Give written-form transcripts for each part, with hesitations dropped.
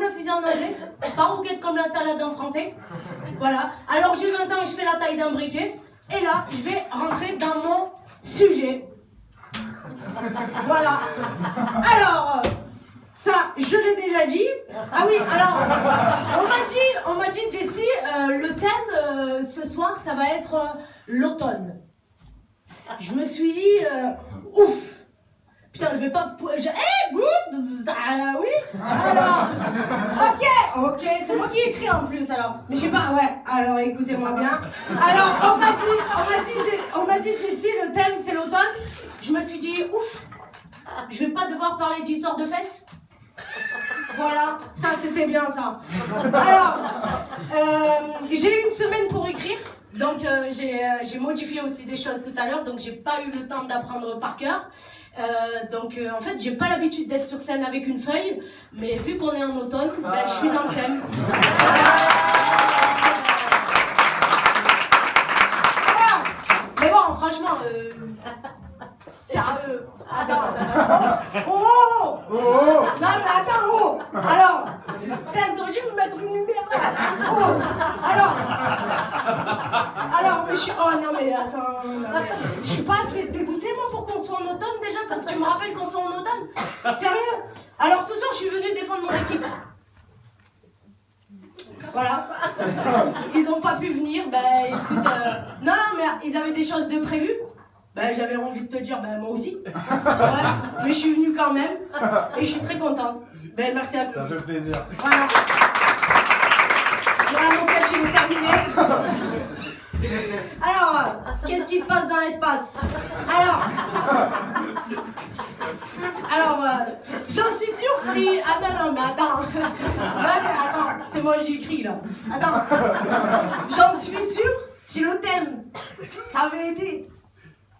ma fusée en anglais, pas roquette comme la salade en français. Voilà. Alors j'ai 20 ans et je fais la taille d'un briquet. Et là, je vais rentrer dans mon sujet. Voilà. Alors, ça, je l'ai déjà dit. Ah oui, alors, on m'a dit, Jessie, le thème ce soir, ça va être l'automne. Je me suis dit, ouf. Putain, je vais pas... oui. Alors, ok, c'est moi qui écris en plus, alors. Mais je sais pas, ouais, alors écoutez-moi bien. Alors, on m'a dit, Jessie, le thème, c'est l'automne. Je me suis dit, ouf, je vais pas devoir parler d'histoire de fesses. Voilà, ça c'était bien ça. Alors, j'ai eu une semaine pour écrire, donc j'ai modifié aussi des choses tout à l'heure, donc j'ai pas eu le temps d'apprendre par cœur. En fait, j'ai pas l'habitude d'être sur scène avec une feuille, mais vu qu'on est en automne, ben, je suis dans le thème. Alors, mais bon, franchement, sérieux. Attends. Oh. Non mais attends, oh. Alors, t'aurais dû me mettre une lumière là. Oh. Alors, mais je suis... Oh non mais attends, non, mais... je suis pas assez dégoûtée moi pour qu'on soit en automne déjà, pour que tu me rappelles qu'on soit en automne. Sérieux. Alors ce soir, je suis venue défendre mon équipe. Voilà. Ils ont pas pu venir, ben écoute... Non, mais ils avaient des choses de prévues. Ben, j'avais envie de te dire, ben moi aussi. Ouais, mais je suis venue quand même et je suis très contente. Ben merci à tous. Ça fait plaisir. Voilà. Voilà, mon sketch est terminé. Alors, qu'est-ce qui se passe dans l'espace? Alors, j'en suis sûre si... Attends, mais attends. Ouais, mais attends, c'est moi j'y écris là. Attends. J'en suis sûre si le thème, ça avait été...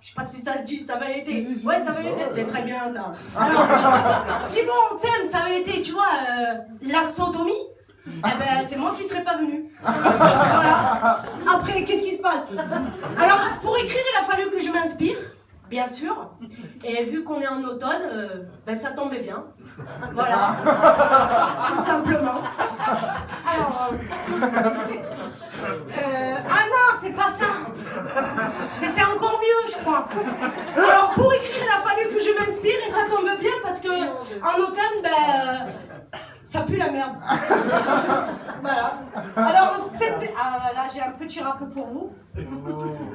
Je sais pas si ça se dit, ça avait été. Ouais, ça avait été. C'est très bien ça. Alors, si mon thème, ça avait été, tu vois, la sodomie, eh ben, c'est moi qui serais pas venue. Voilà. Après, qu'est-ce qui se passe? Alors, pour écrire, il a fallu que je m'inspire, bien sûr. Et vu qu'on est en automne, ben, ça tombait bien. Voilà. Tout simplement. Alors, ah non, c'est pas ça. C'était encore mieux, je crois. Alors, pour écrire, il a fallu que je m'inspire et ça tombe bien parce que en automne, ben, ça pue la merde. Voilà. Alors, là, j'ai un petit rap pour vous.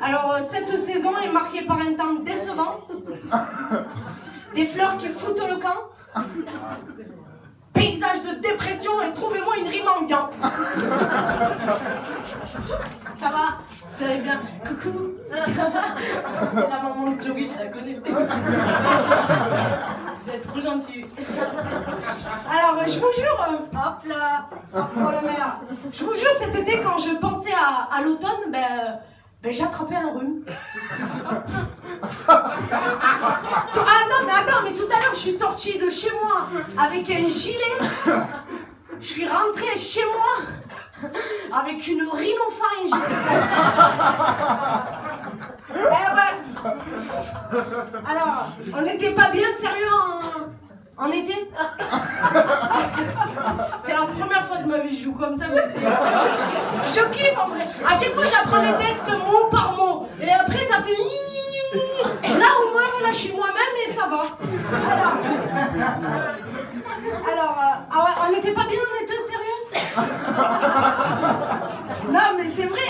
Alors, cette saison est marquée par un temps décevant, des fleurs qui foutent le camp, paysage de dépression et trouvez-moi une rime en gant. Ça va? Vous allez bien? Coucou. C'est la maman de Chloé, je la connais. Vous êtes trop gentils. Alors, je vous jure, hop là, hop pour le maire. Je vous jure, cet été, quand je pensais à l'automne, ben j'attrapais un rhume. Ah non, mais tout à l'heure, je suis sortie de chez moi avec un gilet. Je suis rentrée chez moi avec une rhinopharyngite. Ouais. Alors, on n'était pas bien sérieux en été. C'est la première fois de ma vie que je joue comme ça, mais je kiffe en vrai. À chaque fois, j'apprends les textes mot par mot. Et après, ça fait ni. Là, au moins, voilà, je suis moi-même et ça va. Alors, ah ouais, on n'était pas bien, on était sérieux? Non, mais c'est vrai.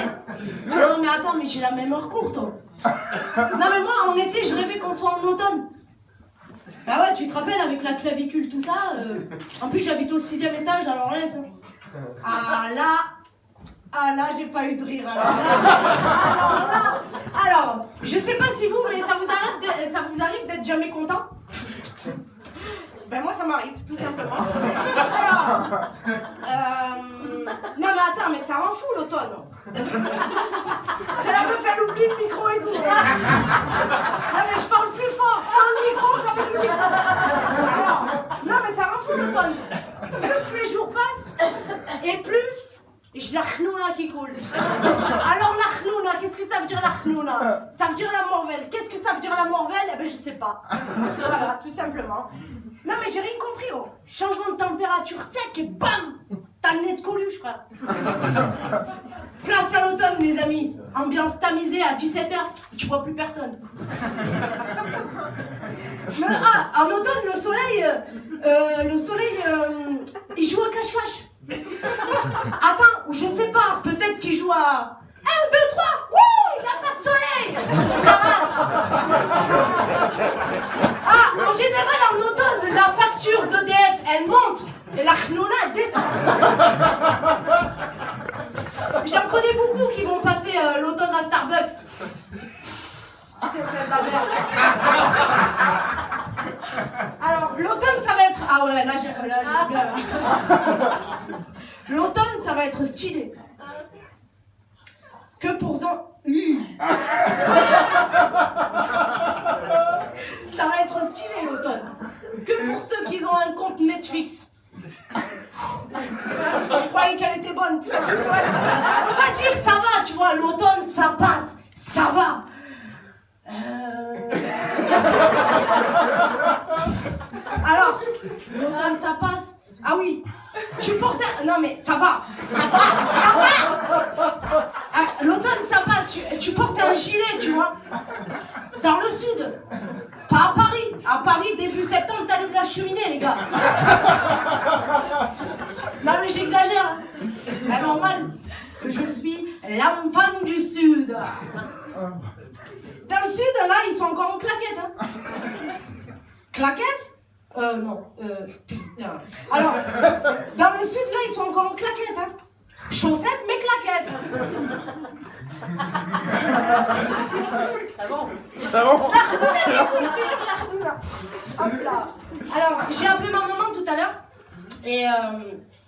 Non, mais attends, mais j'ai la même heure courte. Non, mais moi, en été, je rêvais qu'on soit en automne. Bah ouais, tu te rappelles avec la clavicule, tout ça. En plus, j'habite au 6e étage, alors laisse. Ah là, j'ai pas eu de rire. Alors, je sais pas si vous, mais ça vous arrive d'être jamais content? Ben moi, ça m'arrive, tout simplement. Alors, non mais attends, mais ça rend fou l'automne. C'est la meuf, elle oublie le micro et tout. Non mais je parle plus fort, sans le micro qu'avec le micro. Alors, non mais ça rend fou l'automne. Plus les jours passent, et plus j'ai la khnouna qui coule. Alors la khnouna, qu'est-ce que ça veut dire la khnouna? Ça veut dire la morvelle. Qu'est-ce que ça veut dire la morvelle? Eh ben je sais pas. Voilà, tout simplement. Non mais j'ai rien compris, oh. Changement de température sec et bam, T'as le nez de Coluche, frère. Place à l'automne, les amis. Ambiance tamisée à 17h, tu vois plus personne. Mais, en automne, le soleil, il joue au cache-cache. Attends, je sais pas, peut-être qu'il joue à 1, 2, 3, wouh, il n'y a pas de soleil. En général, en automne, la facture d'EDF, elle monte et la chnouna, elle descend. J'en connais beaucoup qui vont passer l'automne à Starbucks. C'est fait de la merde. Alors, l'automne, ça va être... Ah ouais, là, j'ai bien, là. L'automne, ça va être stylé. Que pour... Ça va être stylé, l'automne. Que pour ceux qui ont un compte Netflix. Je croyais qu'elle était bonne. On va dire ça va, tu vois, l'automne ça passe, ça va. Alors, l'automne ça passe. Ah oui, tu portes un... Non mais ça va. L'automne ça passe, tu portes un gilet, tu vois. Dans le sud. Pas à Paris. À Paris, début septembre, t'allumes la cheminée, les gars. Non, mais j'exagère. C'est normal. Je suis l'enfant du Sud. Dans le Sud, là, ils sont encore en claquettes. Hein. Claquettes non. Alors, dans le Sud, là, ils sont encore en claquettes. Hein. Chaussettes, mais claquettes. C'est bon. C'est bon. Je te jure, je la remue, là. Hop là. Alors, j'ai appelé ma maman tout à l'heure.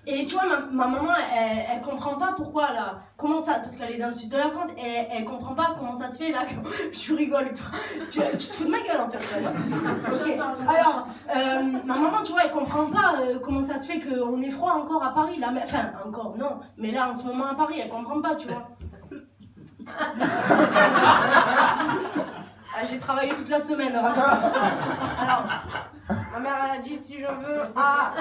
Et tu vois, ma maman, elle comprend pas pourquoi, là, comment ça, parce qu'elle est dans le sud de la France, et elle comprend pas comment ça se fait, là, que tu rigoles, toi. Tu te fous de ma gueule, en fait. Ok, alors, ma maman, tu vois, elle comprend pas comment ça se fait qu'on est froid encore à Paris, là, enfin, encore, non, mais là, en ce moment, à Paris, elle comprend pas, tu vois. J'ai travaillé toute la semaine. Alors, ma mère, elle a dit si je veux. Ah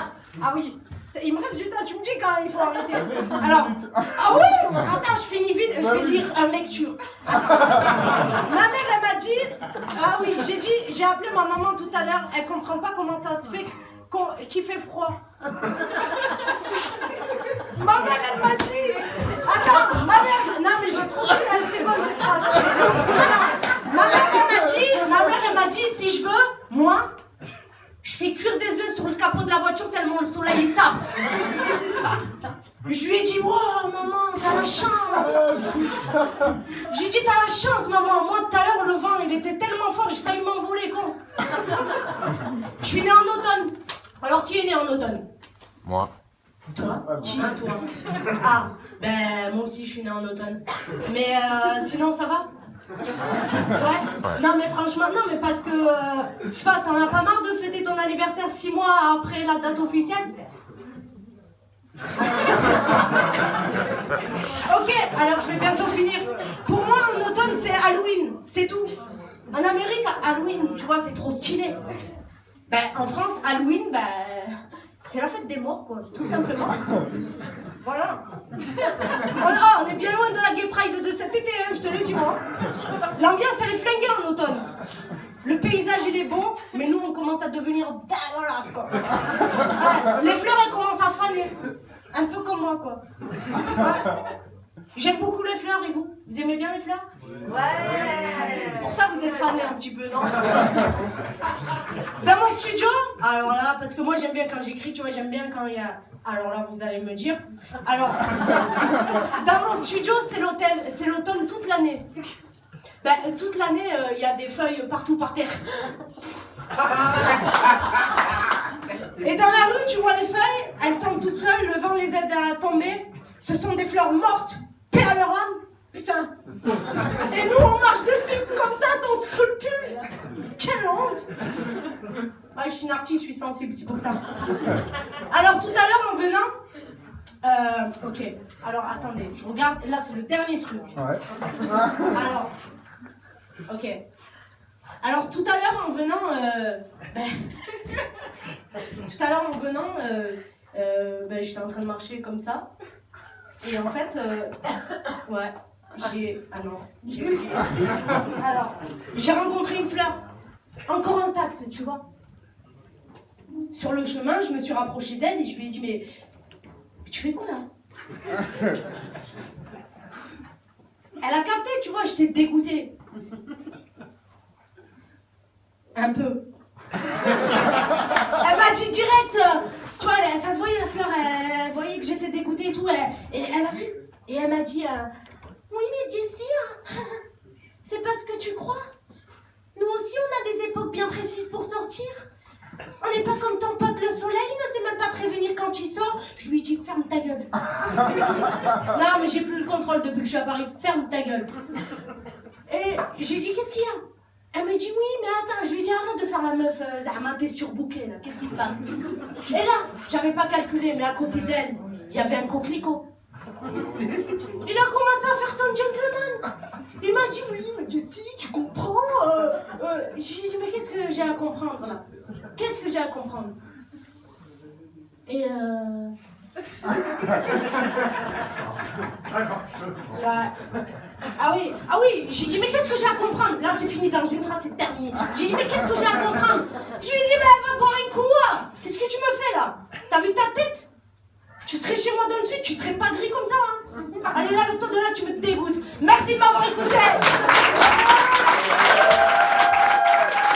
oui. Il me reste du temps, tu me dis quand il faut arrêter. Alors, oui. Attends, je finis vite, je vais lire en lecture. Attends. Ma mère, elle m'a dit. Ah oui, j'ai appelé ma maman tout à l'heure, elle comprend pas comment ça se fait qu'il fait froid. Ma mère, elle m'a dit. Attends, ma mère. Non, mais j'ai trop dit, elle était bonne cette phrase. Ma mère, elle m'a dit, si je veux, moi, je fais cuire des œufs sur le capot de la voiture tellement le soleil il tape. Je lui ai dit, wow, maman, t'as la chance. J'ai dit, t'as la chance, maman. Moi, tout à l'heure, le vent, il était tellement fort, j'ai failli m'envoler, con. Je suis née en automne. Alors, qui est né en automne? Moi. Toi? Qui est toi? Ah, ben, moi aussi, je suis née en automne. Mais sinon, ça va? Ouais. Non mais franchement, non mais parce que, je sais pas, t'en as pas marre de fêter ton anniversaire 6 mois après la date officielle? Ok, alors je vais bientôt finir. Pour moi, en automne, c'est Halloween, c'est tout. En Amérique, Halloween, tu vois, c'est trop stylé. Ben, en France, Halloween, ben, c'est la fête des morts, quoi, tout simplement. Voilà. Voilà, on est bien loin de la Gay Pride de cet été, hein, je te le dis moi. L'ambiance, elle est flinguée en automne. Le paysage, il est beau, mais nous, on commence à devenir dégueulasse, quoi. Ouais, les fleurs, elles commencent à faner. Un peu comme moi, quoi. Ouais. J'aime beaucoup les fleurs, et vous? Vous aimez bien les fleurs? Ouais. C'est pour ça que vous êtes fanés un petit peu, non? Dans mon studio, alors là, parce que moi, j'aime bien quand j'écris, tu vois, j'aime bien quand il y a... Alors là, vous allez me dire. Alors, dans mon studio, c'est l'automne toute l'année. Ben, toute l'année, il y a des feuilles partout par terre. Et dans la rue, tu vois les feuilles, elles tombent toutes seules, le vent les aide à tomber. Ce sont des fleurs mortes, paix à leur âme. Putain. Et nous, on marche dessus comme ça, sans scrupule. Quelle honte. Ouais, je suis une artiste, je suis sensible, c'est pour ça. Alors, tout à l'heure, en venant... ok. Alors, attendez, je regarde. Là, c'est le dernier truc. Ouais. Alors... Ok. Alors, tout à l'heure, en venant... tout à l'heure, en venant... Ben, j'étais en train de marcher comme ça. Et en fait, ouais, Alors, j'ai rencontré une fleur, encore intacte, tu vois. Sur le chemin, je me suis rapprochée d'elle et je lui ai dit, mais tu fais quoi là? Elle a capté, tu vois, j'étais dégoûtée. Un peu. Elle m'a dit direct, tu vois, ça se voyait la fleur, elle voyait que j'étais dégoûtée et tout, et elle a vu. Et elle m'a dit, oui mais Jessie, c'est pas ce que tu crois. Nous aussi on a des époques bien précises pour sortir. On n'est pas comme ton pote le soleil, il ne sait même pas prévenir quand il sort. Je lui dis ferme ta gueule. Non mais j'ai plus le contrôle depuis que je suis à Paris, ferme ta gueule. Et j'ai dit qu'est-ce qu'il y a? Elle me dit oui mais attends, je lui dis arrête de faire la meuf, t'es surbookée là, qu'est-ce qui se passe? Et là, j'avais pas calculé mais à côté d'elle, il y avait un coquelicot. Il a commencé à faire son gentleman. Il m'a dit oui mais Jessie, tu comprends Je lui ai dit mais qu'est-ce que j'ai à comprendre là? Qu'est-ce que j'ai à comprendre? Et ouais. Ah oui, j'ai dit mais qu'est-ce que j'ai à comprendre? Là c'est fini dans une phrase, c'est terminé. J'ai dit mais qu'est-ce que j'ai à comprendre?